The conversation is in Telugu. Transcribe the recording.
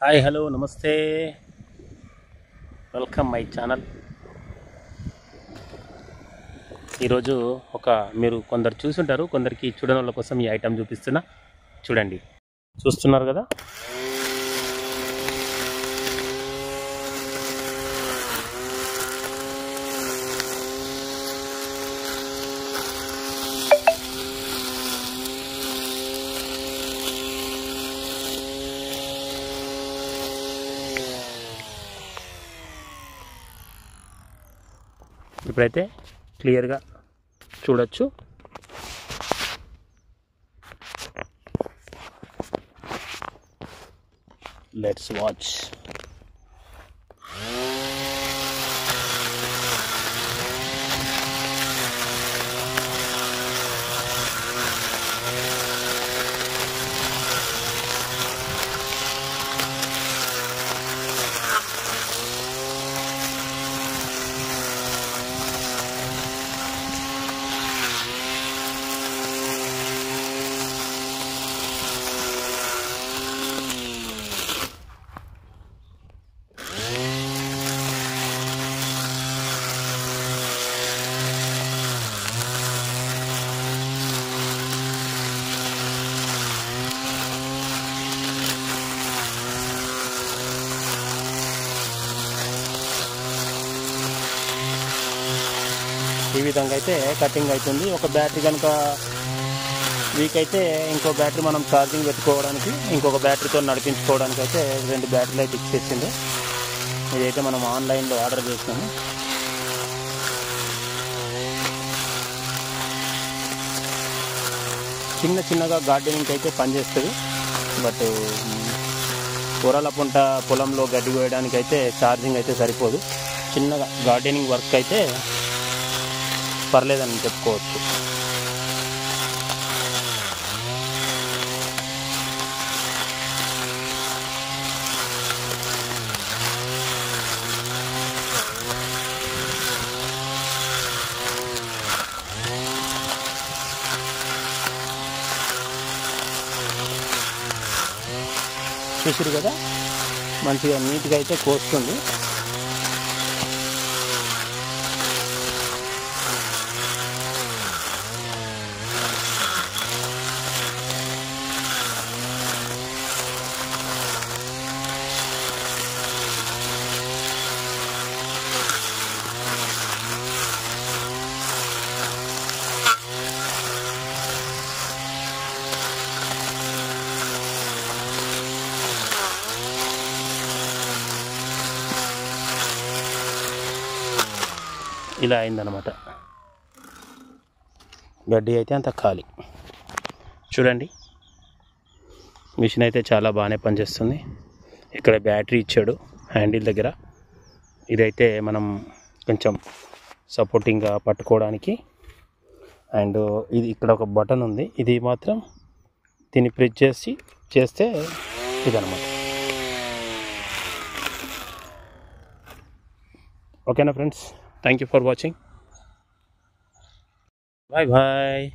హాయ్ హలో నమస్తే వెల్కమ్ మై ఛానల్. ఈరోజు మీరు కొందరు చూసుంటారు, కొందరికి చూడని వాళ్ళ కోసం ఈ ఐటమ్ చూపిస్తున్నా. చూడండి, చూస్తున్నారు కదా. ఇప్పుడైతే క్లియర్గా చూడొచ్చు. Let's watch. ఈ విధంగా అయితే కటింగ్ అవుతుంది. ఒక బ్యాటరీ కనుక వీక్ అయితే ఇంకో బ్యాటరీ మనం ఛార్జింగ్ పెట్టుకోవడానికి, ఇంకొక బ్యాటరీతో నడిపించుకోవడానికి అయితే 2 బ్యాటరీలు అయితే ఇచ్చేసింది. ఇదైతే మనం ఆన్లైన్లో ఆర్డర్ చేసినాము. చిన్నగా గార్డెనింగ్కి అయితే పనిచేస్తుంది. బట్ కూరల పంట పొలంలో గడ్డి కోయడానికి అయితే ఛార్జింగ్ అయితే సరిపోదు. చిన్నగా గార్డెనింగ్ వర్క్ అయితే పర్లేదని చెప్పుకోవచ్చు. చూసారు కదా, మంచిగా నీట్గా అయితే కోస్తుంది. ఇలా అయిందనమాట. గడ్డి అయితే అంత ఖాళీ. చూడండి, మిషన్ అయితే చాలా బాగానే పనిచేస్తుంది. ఇక్కడ బ్యాటరీ ఇచ్చాడు హ్యాండిల్ దగ్గర. ఇదైతే మనం కొంచెం సపోర్టింగ్గా పట్టుకోవడానికి. అండ్ ఇది ఇక్కడ ఒక బటన్ ఉంది, ఇది మాత్రం దీన్ని ప్రెస్ చేస్తే ఇదనమాట. ఓకేనా friends, thank you for watching. Bye bye.